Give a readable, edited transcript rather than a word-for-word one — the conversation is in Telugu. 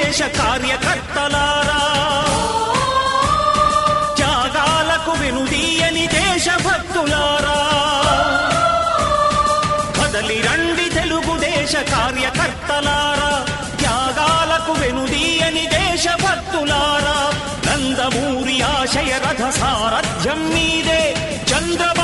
దేశ కార్యకర్తలారా, త్యాగాలకు వెనుదీయని దేశభక్తులారా, కదలి రండి తెలుగుదేశ కార్యకర్తలారా, త్యాగాలకు వెనుదీయని దేశభక్తులారా. నందమూరి ఆశయ రథ సారథ్యం మీదే, చంద్రబాబు